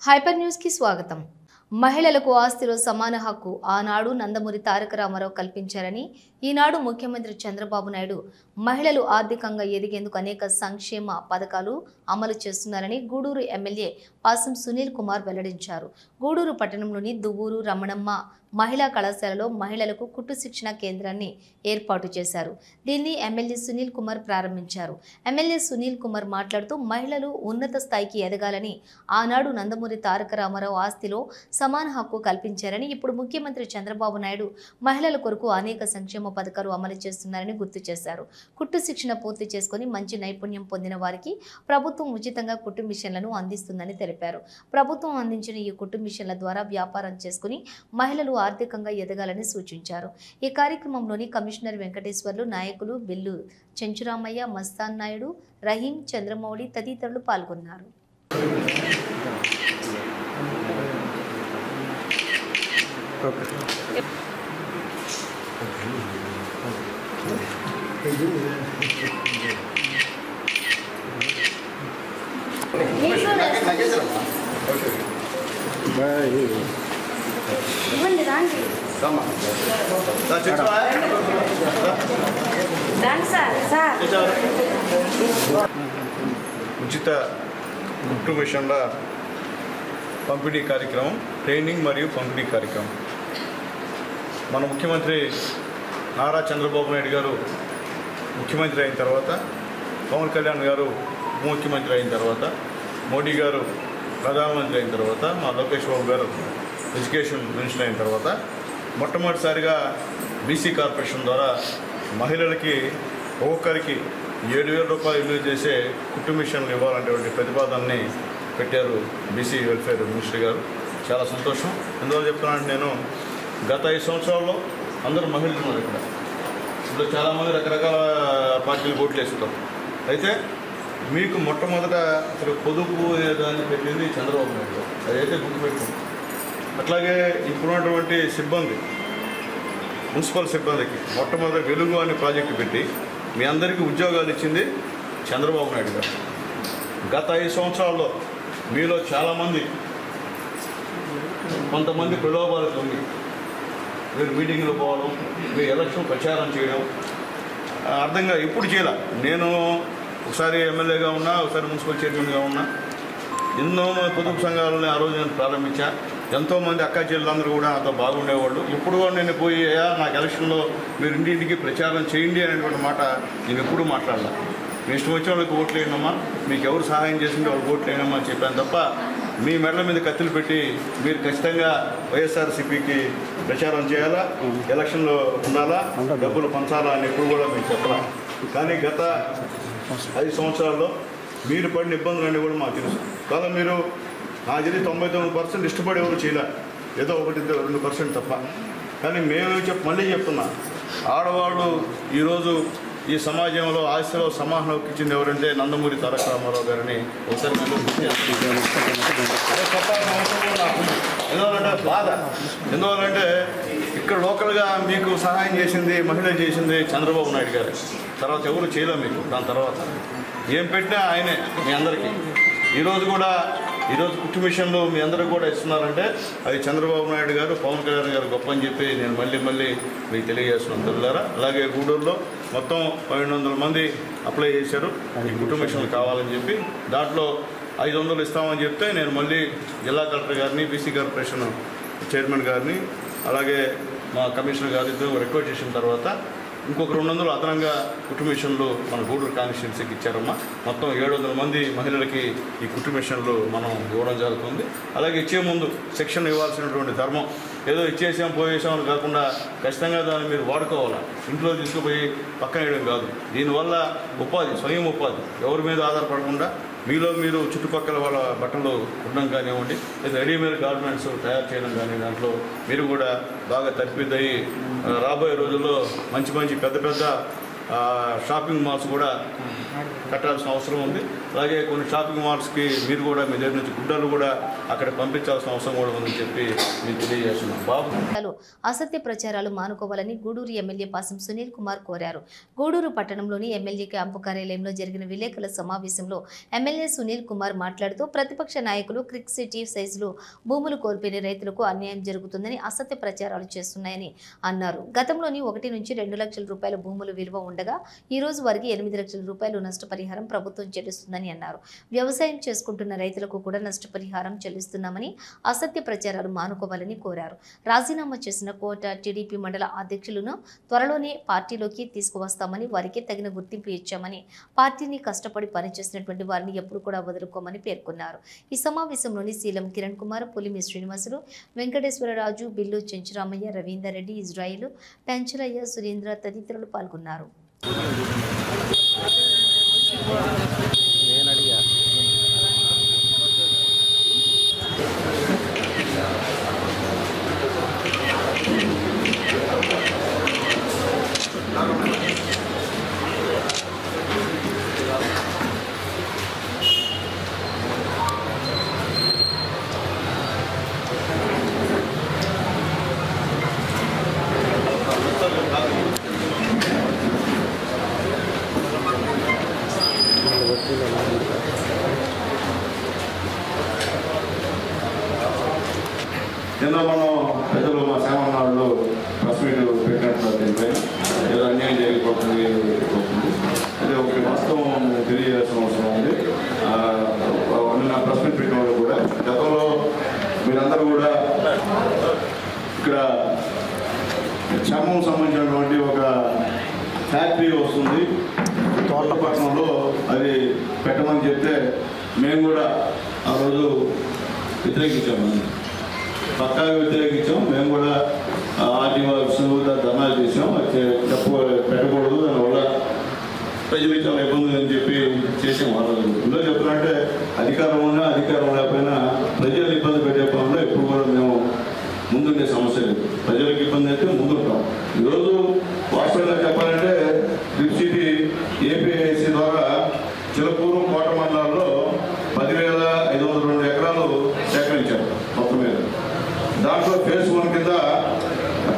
Hyper news కి స్వాగతం. మహిళలకు ఆస్తిలో సమాన హక్కు ఆనాడు నందమూరి తారక రామారావు కల్పించారని, ఈనాడు ముఖ్యమంత్రి చంద్రబాబు నాయుడు మహిళలు ఆర్థికంగా ఎదిగేందుకు అనేక సంక్షేమ పథకాలు అమలు చేస్తున్నారని గూడూరు ఎమ్మెల్యే పాసం సునీల్ కుమార్ వెల్లడించారు. గూడూరు పట్టణంలోని దువ్వూరు రమణమ్మ మహిళా కళాశాలలో మహిళలకు కుట్టు శిక్షణ కేంద్రాన్ని ఏర్పాటు చేశారు. దీన్ని ఎమ్మెల్యే సునీల్ కుమార్ ప్రారంభించారు. ఎమ్మెల్యే సునీల్ కుమార్ మాట్లాడుతూ మహిళలు ఉన్నత స్థాయికి ఎదగాలని, ఆనాడు నందమూరి తారక రామారావు ఆస్తిలో సమాన హక్కు కల్పించారని, ఇప్పుడు ముఖ్యమంత్రి చంద్రబాబు నాయుడు మహిళల కొరకు అనేక సంక్షేమ పథకాలు అమలు చేస్తున్నారని గుర్తు చేశారు. కుట్టు శిక్షణ పూర్తి చేసుకుని మంచి నైపుణ్యం పొందిన వారికి ప్రభుత్వం ఉచితంగా కుట్టు మిషన్లను అందిస్తుందని తెలిపారు. ప్రభుత్వం అందించిన ఈ కుట్టు మిషన్ల ద్వారా వ్యాపారం చేసుకుని మహిళలు ఆర్థికంగా ఎదగాలని సూచించారు. ఈ కార్యక్రమంలోని కమిషనర్ వెంకటేశ్వర్లు, నాయకులు బిల్లు చెంచురామయ్య, మస్తాన్ నాయుడు, రహీం, చంద్రమౌళి తదితరులు పాల్గొన్నారు. ఉచిత కుట్టు మిషన్ల పంపిణీ కార్యక్రమం, ట్రైనింగ్ మరియు పంపిణీ కార్యక్రమం. మన ముఖ్యమంత్రి నారా చంద్రబాబు నాయుడు గారు ముఖ్యమంత్రి అయిన తర్వాత, పవన్ కళ్యాణ్ గారు ముఖ్యమంత్రి అయిన తర్వాత, మోడీ గారు ప్రధానమంత్రి అయిన తర్వాత, మా లోకేష్ బాబు గారు ఎడ్యుకేషన్ మినిస్టర్ అయిన తర్వాత మొట్టమొదటిసారిగా బీసీ కార్పొరేషన్ ద్వారా మహిళలకి ఒక్కొక్కరికి 7,000 రూపాయలు విలువ చేసే కుట్టు మిషన్లు ఇవ్వాలనేటువంటి ప్రతిపాదనని పెట్టారు బీసీ వెల్ఫేర్ మినిస్టర్ గారు. చాలా సంతోషం. ఎందువల్ల చెప్తున్నానంటే, నేను గత 5 సంవత్సరాల్లో అందరూ మహిళలు ఉన్నారు ఇక్కడ. ఇప్పుడు చాలామంది రకరకాల పార్టీలు ఓట్లు వేసుకుంటారు. అయితే మీకు మొట్టమొదట అసలు పొదుపు దాన్ని పెట్టింది చంద్రబాబు నాయుడు. అదైతే గుర్తుపెట్టుకుంటాం. అట్లాగే ఇప్పుడున్నటువంటి సిబ్బంది, మున్సిపల్ సిబ్బందికి మొట్టమొదటి వెలుగు అనే ప్రాజెక్టు పెట్టి మీ అందరికీ ఉద్యోగాలు ఇచ్చింది చంద్రబాబు నాయుడు గారు. గత 5 సంవత్సరాల్లో మీలో చాలామంది, కొంతమంది ప్రలోభాలకు ఉంది, మీరు మీటింగ్లో పోవడం, మీ ఎలక్షన్ ప్రచారం చేయడం అర్థంగా ఇప్పుడు చేయాల. నేను ఒకసారి ఎమ్మెల్యేగా ఉన్నా, ఒకసారి మున్సిపల్ చైర్మన్గా ఉన్నా, ఎన్నో పొదుపు సంఘాలని ఆ రోజు నేను ప్రారంభించా. ఎంతోమంది అక్కా చెల్లెలందరూ కూడా నాతో బాగుండేవాళ్ళు. ఇప్పుడు కూడా నేను పోయి నాకు ఎలక్షన్లో మీరు ఇంటింటికి ప్రచారం చేయండి అనేటువంటి మాట నేను ఎప్పుడూ మాట్లాడాల. మీ ఇష్టం వచ్చిన వాళ్ళకి ఓట్లు వేయనమ్మా, మీకు ఎవరు సహాయం చేసిందో వాళ్ళకి ఓట్లు వేయనమ్మా అని చెప్పాను తప్ప, మీ మెడల మీద కత్తులు పెట్టి మీరు ఖచ్చితంగా వైఎస్ఆర్సీపీకి ప్రచారం చేయాలా, ఎలక్షన్లో ఉండాలా, డబ్బులు పంచాలా అని ఎప్పుడు కూడా మీకు చెప్పాలా. కానీ గత 5 సంవత్సరాల్లో మీరు పడిన ఇబ్బందులన్నీ కూడా మాకు తెలుసు. కానీ మీరు నాకు తెలిసి 99% ఇష్టపడి ఎవరు చేయలే, ఏదో 1-2% తప్ప. కానీ మేము మళ్ళీ చెప్తున్నా, ఆడవాళ్ళు ఈరోజు ఈ సమాజంలో ఆస్తిలో సమాన హక్కు ఇచ్చింది ఎవరంటే నందమూరి తారక రామారావు గారిని ఒకసారి ఎందువల్లంటే బాధ. ఎందువల్లంటే ఇక్కడ లోకల్గా మీకు సహాయం చేసింది, మహిళ చేసింది చంద్రబాబు నాయుడు గారు. తర్వాత ఎవరు చేయలేం మీకు. దాని తర్వాత ఏం పెట్టినా ఆయనే మీ అందరికీ. ఈరోజు కుట్టు మిషన్లు మీ అందరికీ కూడా ఇస్తున్నారంటే అది చంద్రబాబు నాయుడు గారు, పవన్ కళ్యాణ్ గారు గొప్ప అని చెప్పి నేను మళ్ళీ మీకు తెలియజేస్తున్నాను తల్లారా. అలాగే గూడూరులో మొత్తం 1200 మంది అప్లై చేశారు ఈ కుట్టు మిషన్లు కావాలని చెప్పి. దాంట్లో 500 ఇస్తామని చెప్తే నేను మళ్ళీ జిల్లా కలెక్టర్ గారిని, బీసీ కార్పొరేషన్ చైర్మన్ గారిని, అలాగే మా కమిషనర్ గారితో రిక్వెస్ట్ చేసిన తర్వాత ఇంకొక 200 అదనంగా కుట్టు మిషన్లు మన గూడూరు కాన్స్టిట్యున్సీకి ఇచ్చారమ్మా. మొత్తం 700 మంది మహిళలకి ఈ కుట్టు మిషన్లు మనం ఇవ్వడం జరుగుతుంది. అలాగే ఇచ్చే ముందు శిక్షణ ఇవ్వాల్సినటువంటి ధర్మం, ఏదో ఇచ్చేసాం పోయేసామని కాకుండా ఖచ్చితంగా దాన్ని మీరు వాడుకోవాలా. ఇంట్లో తీసుకుపోయి పక్కన వేయడం కాదు. దీనివల్ల ఉపాధి, స్వయం ఉపాధి, ఎవరి మీద ఆధారపడకుండా మీలో మీరు చుట్టుపక్కల వాళ్ళ బట్టలు ఉండడం కానివ్వండి, లేదా రెడీమేడ్ గార్మెంట్స్ తయారు చేయడం కానీ, దాంట్లో మీరు కూడా బాగా తర్ఫీదయ్యి రాబోయే రోజుల్లో మంచి పెద్ద షాపింగ్ మాల్స్ కూడా కట్టాల్సిన అవసరం ఉంది. అలాగే కొన్ని షాపింగ్ మాల్స్కి మీరు కూడా మీ దగ్గర నుంచి గుడ్డలు కూడా అక్కడ పంపించాల్సిన అవసరం కూడా ఉందని చెప్పి మీకు తెలియజేస్తున్నాం. బాబు అసత్య ప్రచారాలు మానుకోవాలని గూడూరు ఎమ్మెల్యే పాసం సునీల్ కుమార్ కోరారు. గూడూరు పట్టణంలోని ఎమ్మెల్యే క్యాంపు కార్యాలయంలో జరిగిన విలేకరుల సమావేశంలో ఎమ్మెల్యే సునీల్ కుమార్ మాట్లాడుతూ ప్రతిపక్ష నాయకులు క్రిక్ సిటీ సైజులో భూములు కోల్పోయిన రైతులకు అన్యాయం జరుగుతుందని అసత్య ప్రచారాలు చేస్తున్నాయని అన్నారు. గతంలోని 1 నుంచి 2 లక్షల రూపాయల భూములు విలువ ఉండగా ఈ రోజు వరకు 8 లక్షల రూపాయలు నష్టపరిహారం ప్రభుత్వం చెల్లిస్తుందని అన్నారు. వ్యవసాయం చేసుకుంటున్న రైతులకు కూడా నష్టపరిహారం చెల్లిస్తున్నామని అసత్య ప్రచారాలు మానుకోవాలని కోరారు. రాజీనామా చేసిన కోట టీడీపీ మండల అధ్యక్షులను త్వరలోనే పార్టీలోకి తీసుకువస్తామని, వారికి తగిన గుర్తింపు ఇచ్చామని, పార్టీని కష్టపడి పనిచేసినటువంటి వారిని ఎప్పుడు కూడా వదులుకోమని పేర్కొన్నారు. ఈ సమావేశంలోని శీలం కిరణ్ కుమార్, పులిమి శ్రీనివాసులు, వెంకటేశ్వరరాజు, బిల్లు చెంచురామయ్య, రవీందర్ రెడ్డి, ఇజ్రాయిలు, పెంచలయ్య, సురేంద్ర తదితరులు పాల్గొన్నారు. నిన్న మనం పెద్దలు మా సేవన్నాళ్ళు ప్రెస్ మీట్ పెట్టినట్లు దీనిపై ఏదో అన్యాయం జరిగిపోతుంది. అదే ఒకటి వాస్తవం తెలియజేయాల్సిన అవసరం ఉంది. నిన్న ప్రెస్ మీట్ పెట్టిన వాళ్ళు కూడా గతంలో మీరందరూ కూడా ఇక్కడ చర్మం సంబంధించినటువంటి ఒక ఫ్యాక్టరీ వస్తుంది తోటపట్నంలో, అది పెట్టమని చెప్తే మేము కూడా ఆ రోజు వ్యతిరేకించాము, పక్కాగా వ్యతిరేకించాం. మేము కూడా ఆర్టీఓ ధర్నాలు చేసాం, పెట్టకూడదు, దానివల్ల ప్రజలకు చాలా ఇబ్బంది అని చెప్పి చేసాం. వాళ్ళు ఇందులో చెప్పాలంటే అధికారం ఉన్నా అధికారం లేకపోయినా ప్రజలు ఇబ్బంది పెట్టే పనులు ఎప్పుడు కూడా మేము ముందుండే సమస్య లేదు. ప్రజలకు ఇబ్బంది అయితే ముందుంటాం. ఈరోజు వాస్తవంగా చెప్పాలంటే క్రిక్ సిటీ ఏపీఐసి ద్వారా చిలకూరు కోట మండలాల్లో 10,502 ఎకరాలు సేకరించారు మొత్తం మీద. దాంట్లో ఫేజ్ 1 కింద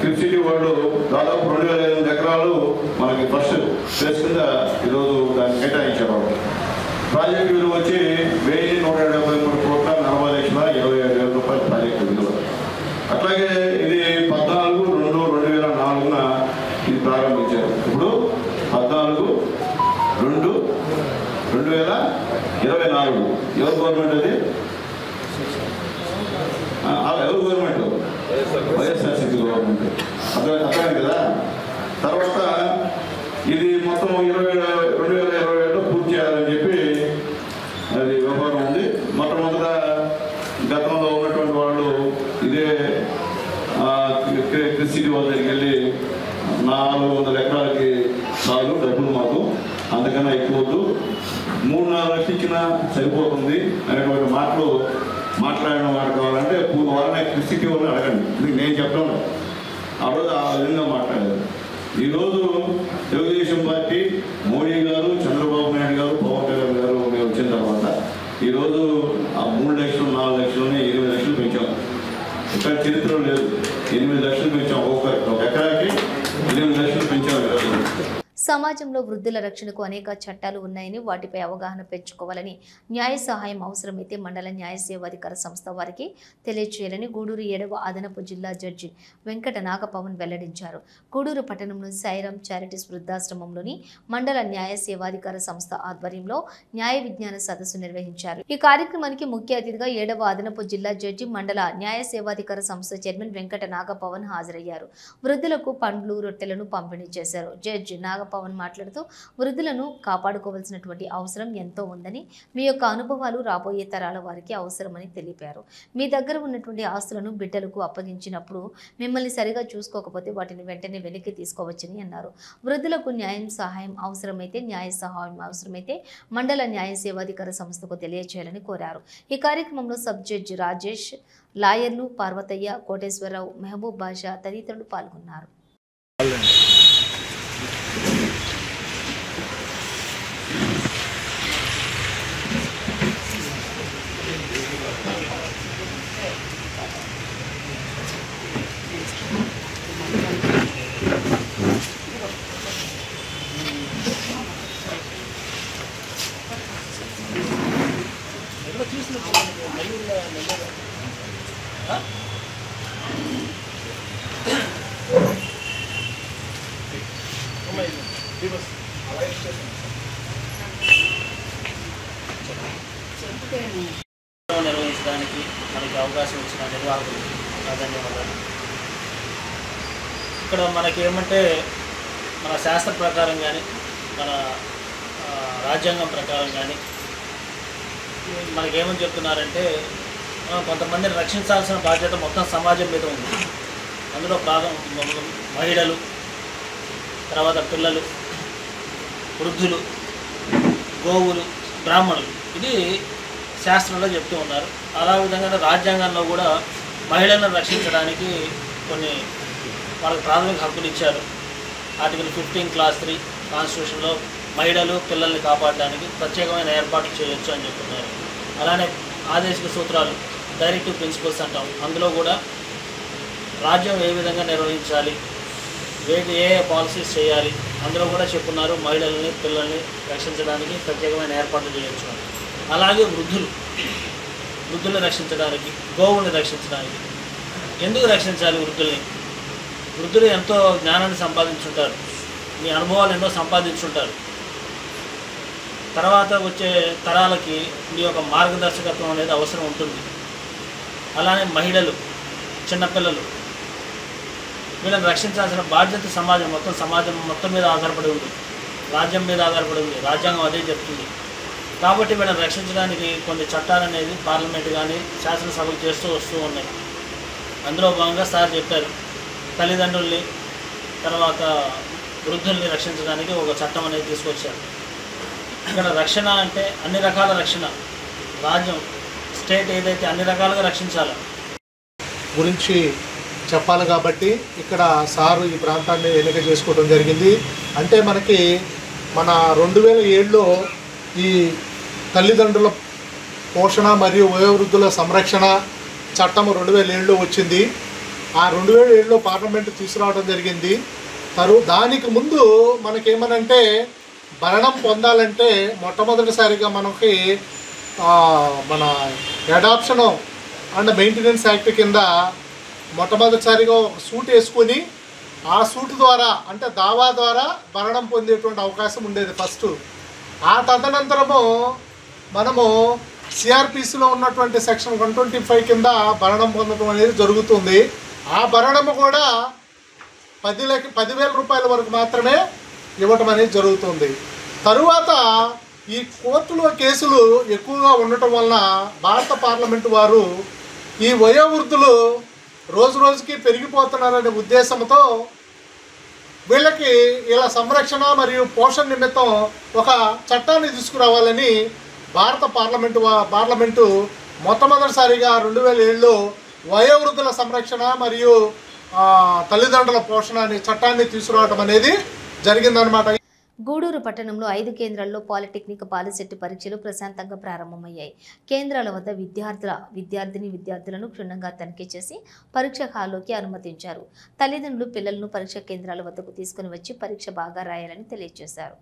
క్రిక్ సిటీ వాళ్ళు దాదాపు 2,500 ఎకరాలు మనకి ఫస్ట్ ఫేజ్ కింద ఈరోజు దాన్ని కేటాయించారు. ప్రాజెక్టు విలువ వచ్చి 1,173 కోట్ల 40,27,000 రూపాయల ప్రాజెక్టు విలువ. అట్లాగే ఇది 14/2/2004 ఇది ప్రారంభించారు. ఇప్పుడు 14/2/2024 ఎవరు గవర్నమెంట్ అది? ఎవరు గవర్నమెంట్? వైఎస్ఆర్సీపీ గవర్నమెంట్. అర్థమైంది కదా. తర్వాత ఇది మొత్తం 2027లో పూర్తి చేయాలని చెప్పి అది వ్యవహారం ఉంది. మొట్టమొదట గతంలో ఉన్నటువంటి వాళ్ళు ఇదే క్రిక్ సిటీ వాళ్ళ దగ్గరికి వెళ్ళి 400 ఎకరాలకి చాలు డబ్బులు, మాకు అంతకన్నా ఎక్కువ వద్దు, 3-4 లక్షలు ఇచ్చినా సరిపోతుంది అనేటువంటి మాటలు మాట్లాడిన వాడు కావాలంటే వాళ్ళని క్రిక్ సిటీ వాళ్ళని అడగండి. నేను చెప్పాను ఆ రోజు ఆ విధంగా మాట్లాడారు. ఈరోజు తెలుగుదేశం పార్టీ, మోడీ గారు, చంద్రబాబు నాయుడు గారు, పవన్ కళ్యాణ్ గారు మేము వచ్చిన తర్వాత ఈరోజు ఆ 3 లక్షలు 4 లక్షలని 8 లక్షలు పెంచాం. ఇక్కడ చరిత్ర లేదు. 8 లక్షలు పెంచాం. ఒక ఎకరాకి 8 లక్షలు పెంచాం. సమాజంలో వృద్ధుల రక్షణకు అనేక చట్టాలు ఉన్నాయని, వాటిపై అవగాహన పెంచుకోవాలని, న్యాయ సహాయం అవసరమైతే మండల న్యాయ సేవాధికార సంస్థ వారికి తెలియచేయాలని గూడూరు 7వ అదనపు జిల్లా జడ్జి వెంకట నాగపవన్ వెల్లడించారు. గూడూరు పట్టణంలోని సాయిరాం చారిటీస్ వృద్ధాశ్రమంలోని మండల న్యాయ సేవాధికార సంస్థ ఆధ్వర్యంలో న్యాయ విజ్ఞాన సదస్సు నిర్వహించారు. ఈ కార్యక్రమానికి ముఖ్య అతిథిగా 7వ అదనపు జిల్లా జడ్జి మండల న్యాయ సేవాధికార సంస్థ చైర్మన్ వెంకట నాగపవన్ హాజరయ్యారు. వృద్ధులకు పండ్లు, రొట్టెలను పంపిణీ చేశారు. జడ్జి నాగపవన్ మాట్లాడుతూ వృద్ధులను కాపాడుకోవాల్సినటువంటి అవసరం ఎంతో ఉందని, మీ యొక్క అనుభవాలు రాబోయే తరాల వారికి అవసరమని తెలిపారు. మీ దగ్గర ఉన్నటువంటి ఆస్తులను బిడ్డలకు అప్పగించినప్పుడు మిమ్మల్ని సరిగా చూసుకోకపోతే వాటిని వెంటనే వెనక్కి తీసుకోవచ్చని అన్నారు. వృద్ధులకు న్యాయం సహాయం అవసరమైతే మండల న్యాయ సేవాధికార సంస్థకు తెలియచేయాలని కోరారు. ఈ కార్యక్రమంలో సబ్ జడ్జి రాజేష్, లాయర్లు పార్వతయ్య, కోటేశ్వరరావు, మెహబూబ్ బాషా తదితరులు పాల్గొన్నారు. నిర్వహించడానికి మనకి అవకాశం ఇచ్చిన నిర్వాహకులు ధన్యవాదాలు. ఇక్కడ మనకి ఏమంటే మన శాస్త్ర ప్రకారం కానీ మన రాజ్యాంగం ప్రకారం కానీ మనకేమని చెప్తున్నారంటే కొంతమందిని రక్షించాల్సిన బాధ్యత మొత్తం సమాజం మీద ఉంది. అందులో మహిళలు, తర్వాత పిల్లలు, వృద్ధులు, గోవులు, బ్రాహ్మణులు, ఇది శాస్త్రంలో చెప్తూ ఉన్నారు. అలా విధంగా రాజ్యాంగంలో కూడా మహిళలను రక్షించడానికి కొన్ని వాళ్ళకి ప్రాథమిక హక్కులు ఇచ్చారు. ఆర్టికల్ 15 క్లాస్ 3 కాన్స్టిట్యూషన్లో మహిళలు, పిల్లల్ని కాపాడడానికి ప్రత్యేకమైన ఏర్పాట్లు చేయొచ్చు అని చెప్తున్నారు. అలానే ఆదేశిక సూత్రాలు, డైరెక్టివ్ ప్రిన్సిపల్స్ అంటాం, అందులో కూడా రాజ్యం ఏ విధంగా నిర్వహించాలి, ఏ పాలసీస్ చేయాలి అందులో కూడా చెప్పున్నారు. మహిళల్ని, పిల్లల్ని రక్షించడానికి ప్రత్యేకమైన ఏర్పాట్లు చేయొచ్చు. అలాగే వృద్ధుల్ని రక్షించడానికి, గోవుల్ని రక్షించడానికి. ఎందుకు రక్షించాలి వృద్ధుల్ని? వృద్ధులు ఎంతో జ్ఞానాన్ని సంపాదించుంటారు, మీ అనుభవాలు ఎన్నో సంపాదించుంటారు. తర్వాత వచ్చే తరాలకి మీ యొక్క మార్గదర్శకత్వం అనేది అవసరం ఉంటుంది. అలానే మహిళలు, చిన్నపిల్లలు, వీళ్ళని రక్షించాల్సిన బాధ్యత సమాజం మొత్తం మీద ఆధారపడి ఉంది, రాజ్యం మీద ఆధారపడి ఉంది. రాజ్యాంగం అదే చెప్తుంది. కాబట్టి వీళ్ళని రక్షించడానికి కొన్ని చట్టాలు అనేది పార్లమెంట్ కానీ శాసనసభలు చేస్తూ వస్తూ ఉన్నాయి. అందులో భాగంగా సార్ చెప్పారు, తల్లిదండ్రుల్ని తర్వాత వృద్ధుల్ని రక్షించడానికి ఒక చట్టం అనేది తీసుకొచ్చారు. ఇక్కడ రక్షణ అంటే అన్ని రకాల రక్షణ, రాజ్యం స్టేట్ ఏదైతే అన్ని రకాలుగా రక్షించాలో గురించి చెప్పాలి. కాబట్టి ఇక్కడ సారు ఈ ప్రాంతాన్ని ఎన్నిక చేసుకోవడం జరిగింది. అంటే మనకి మన 2007లో ఈ తల్లిదండ్రుల పోషణ మరియు వయోవృద్ధుల సంరక్షణ చట్టం 2007లో వచ్చింది. ఆ 2007లో పార్లమెంటు తీసుకురావడం జరిగింది. దానికి ముందు మనకేమనంటే భరణం పొందాలంటే మొట్టమొదటిసారిగా మనకి మన అడాప్షన్ అండ్ మెయింటెనెన్స్ యాక్ట్ కింద మొట్టమొదటిసారిగా ఒక సూట్ వేసుకొని ఆ సూట్ ద్వారా అంటే దావా ద్వారా భరణం పొందేటువంటి అవకాశం ఉండేది ఫస్ట్. ఆ తదనంతరము మనము సిఆర్పిసిలో ఉన్నటువంటి సెక్షన్ 125 కింద భరణం పొందడం అనేది జరుగుతుంది. ఆ భరణము కూడా 10,000 రూపాయల వరకు మాత్రమే ఇవ్వటం అనేది జరుగుతుంది. తరువాత ఈ కోర్టులో కేసులు ఎక్కువగా ఉండటం వలన భారత పార్లమెంటు వారు ఈ వయోవృద్ధులు రోజు రోజుకి పెరిగిపోతున్నారనే ఉద్దేశంతో వీళ్ళకి ఇలా సంరక్షణ మరియు పోషణ నిమిత్తం ఒక చట్టాన్ని తీసుకురావాలని భారత పార్లమెంటు మొట్టమొదటిసారిగా 2007లో వయోవృద్ధుల సంరక్షణ మరియు తల్లిదండ్రుల పోషణ అనే చట్టాన్ని తీసుకురావడం అనేది జరిగిందనమాట. గూడూరు పట్టణంలో 5 కేంద్రాల్లో పాలిటెక్నిక్ పాలిసెట్ పరీక్షలు ప్రశాంతంగా ప్రారంభమయ్యాయి. కేంద్రాల వద్ద విద్యార్థులను క్షుణ్ణంగా తనిఖీ చేసి పరీక్ష హాల్లోకి అనుమతించారు. తల్లిదండ్రులు పిల్లలను పరీక్ష కేంద్రాల వద్దకు తీసుకుని వచ్చి పరీక్ష బాగా రాయాలని తెలియజేశారు.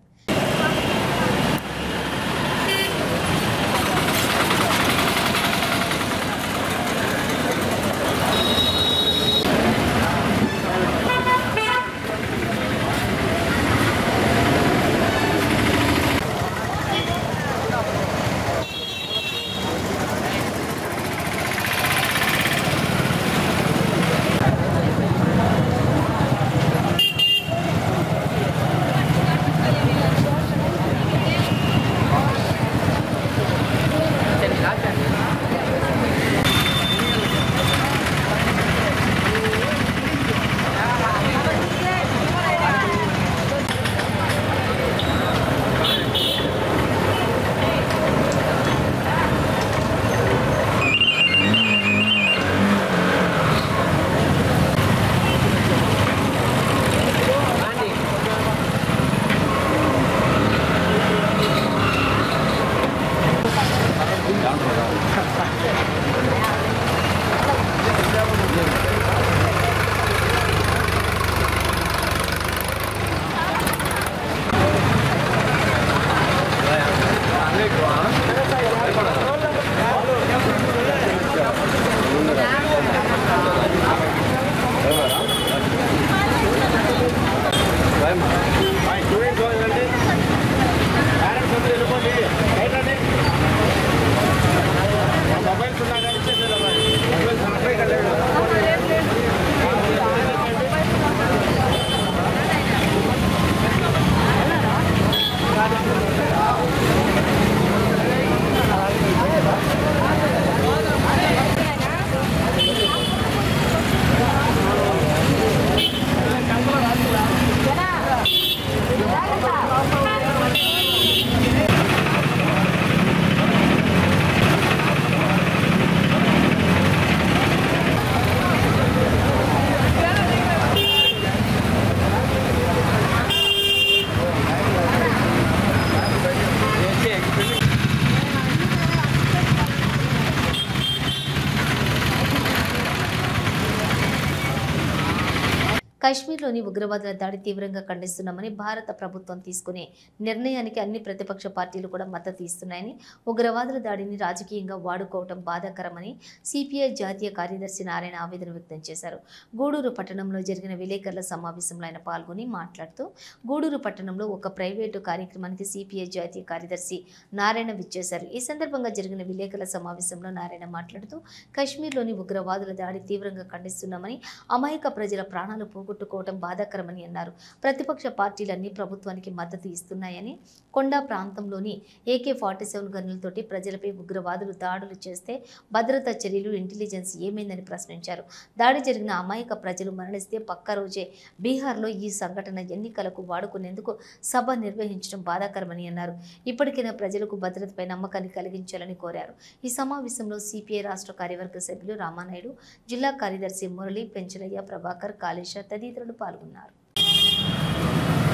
కశ్మీర్లోని ఉగ్రవాదుల దాడి తీవ్రంగా ఖండిస్తున్నామని, భారత ప్రభుత్వం తీసుకునే నిర్ణయానికి అన్ని ప్రతిపక్ష పార్టీలు కూడా మద్దతు ఇస్తున్నాయని, ఉగ్రవాదుల దాడిని రాజకీయంగా వాడుకోవడం బాధాకరమని సిపిఐ జాతీయ కార్యదర్శి నారాయణ ఆవేదన వ్యక్తం చేశారు. గూడూరు పట్టణంలో జరిగిన విలేకరుల సమావేశంలో ఆయన పాల్గొని మాట్లాడుతూ, గూడూరు పట్టణంలో ఒక ప్రైవేటు కార్యక్రమానికి సిపిఐ జాతీయ కార్యదర్శి నారాయణ విచ్చేశారు. ఈ సందర్భంగా జరిగిన విలేకరుల సమావేశంలో నారాయణ మాట్లాడుతూ, కశ్మీర్లోని ఉగ్రవాదుల దాడి తీవ్రంగా ఖండిస్తున్నామని, అమాయక ప్రజల ప్రాణాలు పోగొట్టుకోవడం బాధాకరమని అన్నారు. ప్రతిపక్ష పార్టీలన్నీ ప్రభుత్వానికి మద్దతు ఇస్తున్నాయని, కొండా ప్రాంతంలోని AK-47 గన్నులతోటి ప్రజలపై ఉగ్రవాదులు దాడులు చేస్తే భద్రతా చర్యలు, ఇంటెలిజెన్స్ ఏమైందని ప్రశ్నించారు. దాడి జరిగిన అమాయక ప్రజలు మరణిస్తే పక్క రోజే బీహార్లో ఈ సంఘటన ఎన్నికలకు వాడుకునేందుకు సభ నిర్వహించడం బాధాకరమని అన్నారు. ఇప్పటికైనా ప్రజలకు భద్రతపై నమ్మకాన్ని కలిగించాలని కోరారు. ఈ సమావేశంలో సిపిఐ రాష్ట్ర కార్యవర్గ సభ్యులు రామానాయుడు, జిల్లా కార్యదర్శి మురళి, పెంచలయ్య, ప్రభాకర్, కాళేశ తదితరులు పాల్గొన్నారు.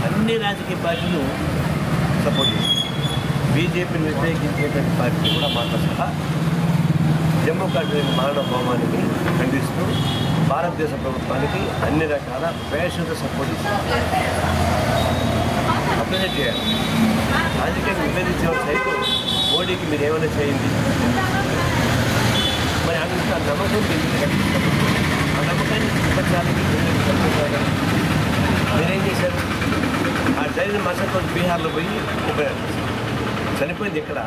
అన్ని రాజకీయ పార్టీలు సపోర్ట్ చేస్తారు. బీజేపీని వ్యతిరేకించేటువంటి పార్టీ కూడా మాతో సహా జమ్మూ కాశ్మీర్ మారణ హోమానికి ఖండిస్తూ భారతదేశ ప్రభుత్వానికి అన్ని రకాల పేషెంట్ సపోర్ట్ ఇస్తారు. అప్రిషియేట్ చేయాలి. రాజకీయంగా విభేదించే సైతం మోడీకి మీరు ఏమైనా చేయండి, మరి అంత నమ్మకం ఆ నమ్మకాన్ని ప్రపంచానికి మీరేం చేశారు? ఆ జరిగిన మరుసటి రోజు బీహార్లో పోయి ఉపయోగించారు. చనిపోయింది ఇక్కడ,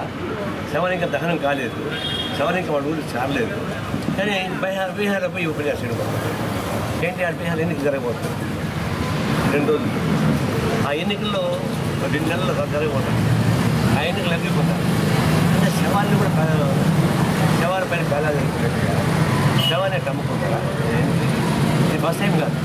శవం ఇంకా దహనం కాలేదు, శవం ఇంకా వాళ్ళ ఊరు చాలలేదు, కానీ బీహార్లో పోయి ఉపన్యాసం ఏంటి? ఆ బీహార్ ఎన్నిక జరగబోతుంది 2 రోజులు. ఆ ఎన్నికల్లో 2 నెలలు జరగబోతుంది. ఆ ఎన్నికలు ఎగిరిపోతారు. అంటే శవాన్ని కూడా శవాల పైన బేలాలు శవాన్ని అమ్ముకుంటారా? ఇది బస్ ఏం కాదు.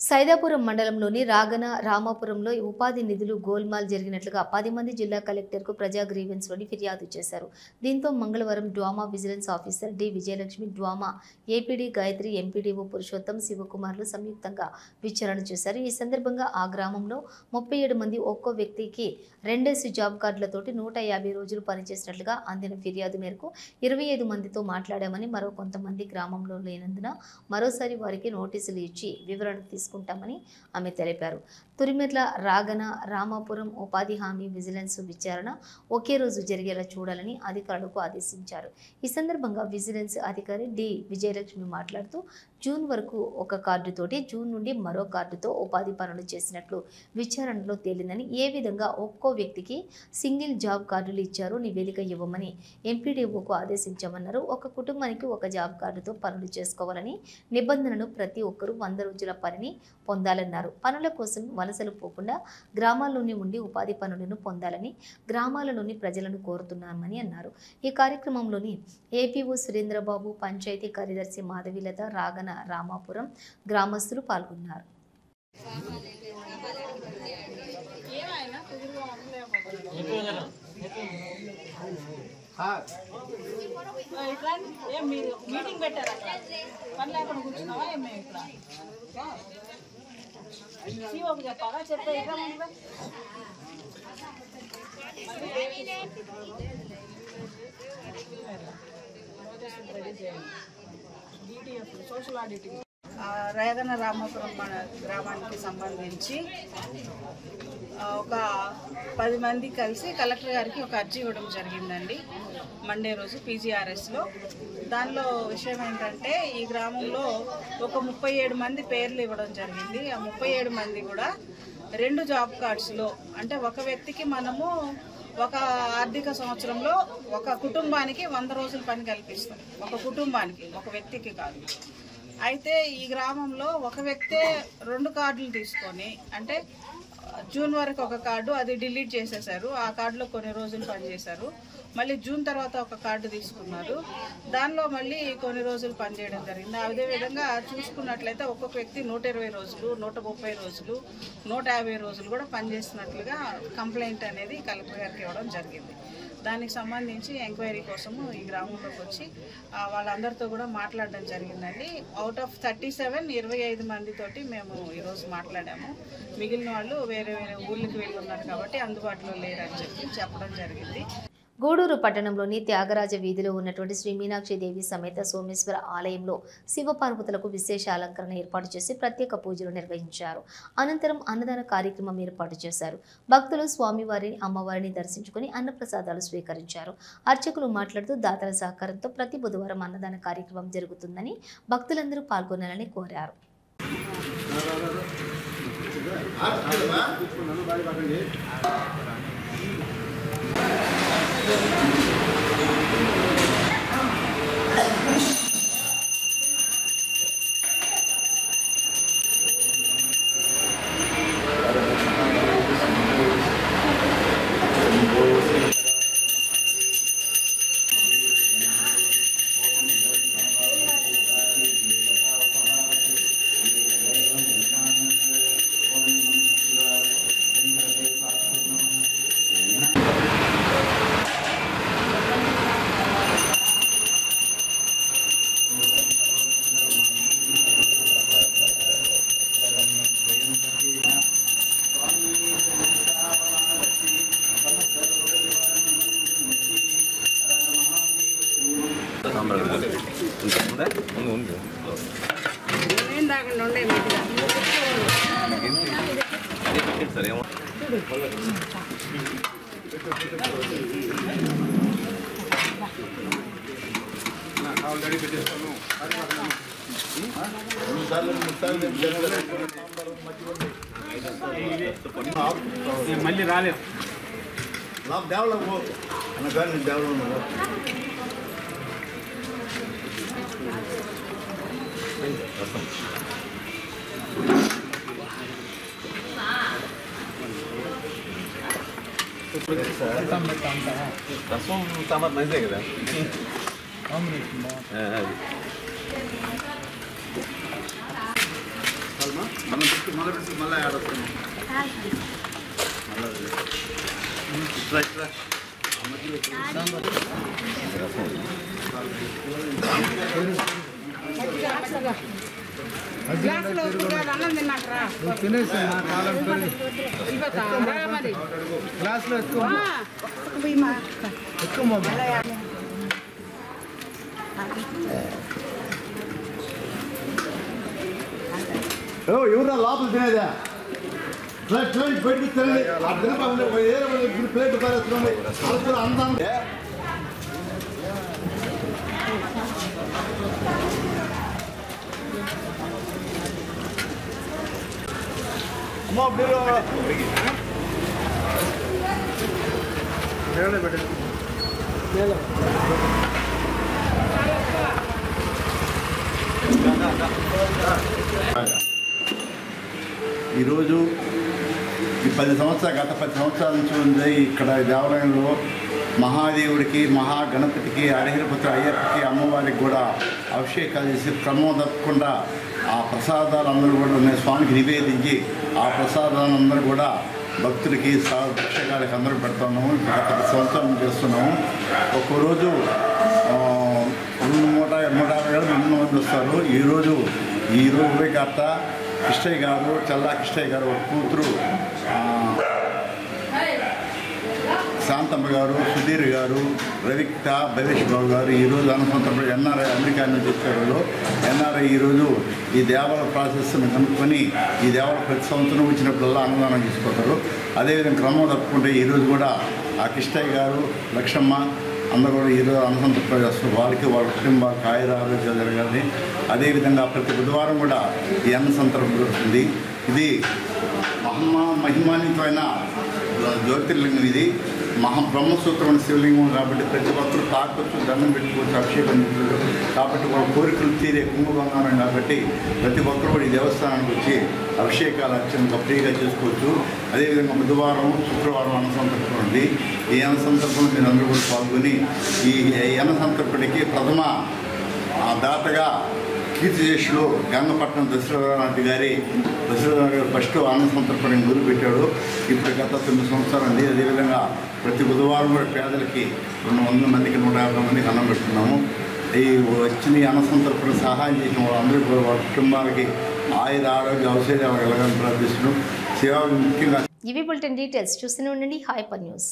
సైదాపురం మండలంలోని రాగన రామాపురంలో ఉపాధి నిధులు గోల్మాల్ జరిగినట్లుగా 10 మంది జిల్లా కలెక్టర్కు ప్రజా గ్రీవెన్స్లోని ఫిర్యాదు చేశారు. దీంతో మంగళవారం DWAMA vigilance officer D Vijayalakshmi, DWAMA APD Gayatri, MPDO Purushottam, శివకుమార్లు సంయుక్తంగా విచారణ చేశారు. ఈ సందర్భంగా ఆ గ్రామంలో 37 మంది ఒక్కో వ్యక్తికి 2 జాబ్ కార్డులతోటి 150 రోజులు పనిచేసినట్లుగా అందిన ఫిర్యాదు మేరకు 25 మందితో మాట్లాడామని, మరో కొంతమంది గ్రామంలో లేనందున మరోసారి వారికి నోటీసులు ఇచ్చి వివరణ తీసుకుంటామని ఆమె తెలిపారు. తురిమెర్ల రాగన రామాపురం ఉపాధి హామీ విజిలెన్స్ విచారణ ఒకే రోజు జరిగేలా చూడాలని అధికారులకు ఆదేశించారు. ఈ సందర్భంగా విజిలెన్స్ అధికారి డి విజయలక్ష్మి మాట్లాడుతూ, జూన్ వరకు ఒక కార్డుతోటి, జూన్ నుండి మరో కార్డుతో ఉపాధి పనులు చేసినట్లు విచారణలో తేలిందని, ఏ విధంగా ఒక్కో వ్యక్తికి సింగిల్ జాబ్ కార్డులు ఇచ్చారో నివేదిక ఇవ్వమని ఎంపీడీఓకు ఆదేశించామన్నారు. ఒక కుటుంబానికి 1 జాబ్ కార్డుతో పనులు చేసుకోవాలని నిబంధనను ప్రతి ఒక్కరూ 100 రోజుల పనిని పొందాలన్నారు. పనుల కోసం వలసలు పోకుండా గ్రామాల్లోనే ఉండి ఉపాధి పనులను పొందాలని గ్రామాలలోని ప్రజలను కోరుతున్నామని అన్నారు. ఈ కార్యక్రమంలోని ఏపీఓ సురేంద్రబాబు, పంచాయతీ కార్యదర్శి మాధవీలత, రాగన రామాపురం గ్రామస్తులు పాల్గొన్నారు. మీటింగ్ పెట్టారా? పని లేకుండా కూర్చున్నావా? ఏమే ఇక్కడ సీఓకి చెప్పాలా? చెప్పే డిటిఎఫ్ సోషల్ ఆడిటింగ్. రేగన రామాపురం మన గ్రామానికి సంబంధించి ఒక 10 మంది కలిసి కలెక్టర్ గారికి ఒక అర్జీ ఇవ్వడం జరిగిందండి మండే రోజు PGRSలో. దానిలో విషయం ఏంటంటే, ఈ గ్రామంలో ఒక 37 మంది పేర్లు ఇవ్వడం జరిగింది. ఆ 37 మంది కూడా 2 జాబ్ కార్డ్స్లో, అంటే ఒక వ్యక్తికి మనము ఒక ఆర్థిక సంవత్సరంలో ఒక కుటుంబానికి 100 రోజుల పని కల్పిస్తాం. ఒక కుటుంబానికి, ఒక వ్యక్తికి కాదు. అయితే ఈ గ్రామంలో ఒక వ్యక్తే 2 కార్డులు తీసుకొని, అంటే జూన్ వరకు ఒక కార్డు అది డిలీట్ చేసేసారు. ఆ కార్డులో కొన్ని రోజులు పనిచేశారు. మళ్ళీ జూన్ తర్వాత ఒక కార్డు తీసుకున్నారు. దానిలో మళ్ళీ కొన్ని రోజులు పనిచేయడం జరిగింది. అదేవిధంగా చూసుకున్నట్లయితే ఒక్కొక్క వ్యక్తి 120 రోజులు, 130 రోజులు, 150 రోజులు కూడా పనిచేస్తున్నట్లుగా కంప్లైంట్ అనేది కలెక్టర్ గారికి ఇవ్వడం జరిగింది. దానికి సంబంధించి ఎంక్వైరీ కోసము ఈ గ్రామంలోకి వచ్చి వాళ్ళందరితో కూడా మాట్లాడడం జరిగిందండి. అవుట్ ఆఫ్ 37 25 మందితోటి మేము ఈరోజు మాట్లాడాము. మిగిలిన వాళ్ళు వేరే వేరే ఊళ్ళకి వెళ్ళి ఉన్నారు కాబట్టి అందుబాటులో లేరని చెప్పడం జరిగింది. గూడూరు పట్టణంలోని త్యాగరాజ వీధిలో ఉన్నటువంటి శ్రీ మీనాక్షి దేవి సమేత సోమేశ్వర ఆలయంలో శివపార్వతులకు విశేష అలంకరణ ఏర్పాటు చేసి ప్రత్యేక పూజలు నిర్వహించారు. అనంతరం అన్నదాన కార్యక్రమం ఏర్పాటు చేశారు. భక్తులు స్వామివారిని అమ్మవారిని దర్శించుకుని అన్నప్రసాదాలు స్వీకరించారు. అర్చకులు మాట్లాడుతూ దాతల సహకారంతో ప్రతి బుధవారం అన్నదాన కార్యక్రమం జరుగుతుందని భక్తులందరూ పాల్గొనాలని కోరారు. మళ్ళీ రాలేదు డెవలప్ అనగానే డెవలప్ రసం సాంబార్ మంచిదే కదా. మొదటి మళ్ళీ ఆడతాను గ్లాస్లో ఎక్కువ ఎవరా లోపల తినేదా బయటకు తినండి ప్లేట్ పారేస్తుంది అందాం అమ్మా ఈరోజు ఈ 10 సంవత్సరాలు గత 10 సంవత్సరాల నుంచి ఉంది ఇక్కడ దేవాలయంలో మహాదేవుడికి మహాగణపతికి హరిహరపుత్ర అయ్యప్పకి అమ్మవారికి కూడా అభిషేకాలు చేసి క్రమం తప్పకుండా ఆ ప్రసాదాలు అందరూ కూడా స్వామికి నివేదించి ఆ ప్రసాదాలను అందరూ కూడా భక్తులకి అభిషేకాలకి అందరూ పెడుతున్నాము. గత 10 సంవత్సరాలు చేస్తున్నాము. ఒక్కరోజు 150 మంది వస్తారు. ఈరోజు ఉభయకర్త కృష్ణయ్య గారు చల్లా కృష్ణయ్య గారు ఒక కూతురు శాంతమ్మ గారు సుధీర్ గారు రవిక్త భవేష్ బాబు గారు ఈరోజు అనుకుంటున్నప్పుడు ఎన్ఆర్ఐ అమెరికా నుంచి వచ్చారు. ఎన్ఆర్ఐ ఈరోజు ఈ దేవాలయ ప్రాసెస్ను కనుక్కొని ఈ దేవాలయ ప్రతి సంవత్సరం వచ్చినప్పుడల్లా అన్నదానం తీసుకుంటారు. అదేవిధంగా క్రమం తప్పుకుంటే ఈరోజు కూడా ఆ కృష్ణయ్య గారు లక్ష్మమ్మ అందరూ కూడా ఈరోజు అన్నసంతర్పణ చేస్తారు. వారికి వాళ్ళ కుటుంబాలకు ఆయుర ఆరోగ్యాలు జరగాలి. అదేవిధంగా ప్రతి బుధవారం కూడా ఈ అన్నసంతర్పణ జరుగుతుంది. ఇది మహిమాన్వితమైన జ్యోతిర్లింగం. ఇది బ్రహ్మసూత్రమైన శివలింగం కాబట్టి ప్రతి ఒక్కరు తాకొచ్చు, దండం పెట్టుకోవచ్చు, అభిషేకం చేసుకోవచ్చు. కాబట్టి వాళ్ళ కోరికలు తీరే కుంభబంగారం కాబట్టి ప్రతి ఒక్కరు కూడా ఈ దేవస్థానానికి వచ్చి అభిషేకాలు అర్చన ఫ్రీగా చేసుకోవచ్చు. అదేవిధంగా బుధవారం శుక్రవారం అన్నసంతర్పణ ఉంది. ఈ అన్నసంతర్పణ మీరు అందరూ కూడా పాల్గొని ఈ అన్నసంతర్పణకి ప్రథమ దాతగా కీర్తిశేషులు గంగపట్నం దశరథనాథ్ గారి ఫస్ట్ అన్నసంతర్పణ మొదలుపెట్టాడు. ఇప్పుడు గత 9 సంవత్సరాలు అండి. అదేవిధంగా ప్రతి బుధవారం కూడా పేదలకి 200 మందికి 150 మందికి అన్నం పెడుతున్నాము. ఈ వచ్చిన అన్నసంతర్పణ సహాయం చేసిన వాళ్ళందరూ కూడా వాళ్ళ కుటుంబాలకి ఆయుర ఆరోగ్య ఔషధాలు కలగాలని ప్రార్థిస్తున్నాం. సేవ ముఖ్యంగా ఇవి బులెటిన్ డీటెయిల్స్ చూస్తూనే ఉండండి హైపర్ న్యూస్.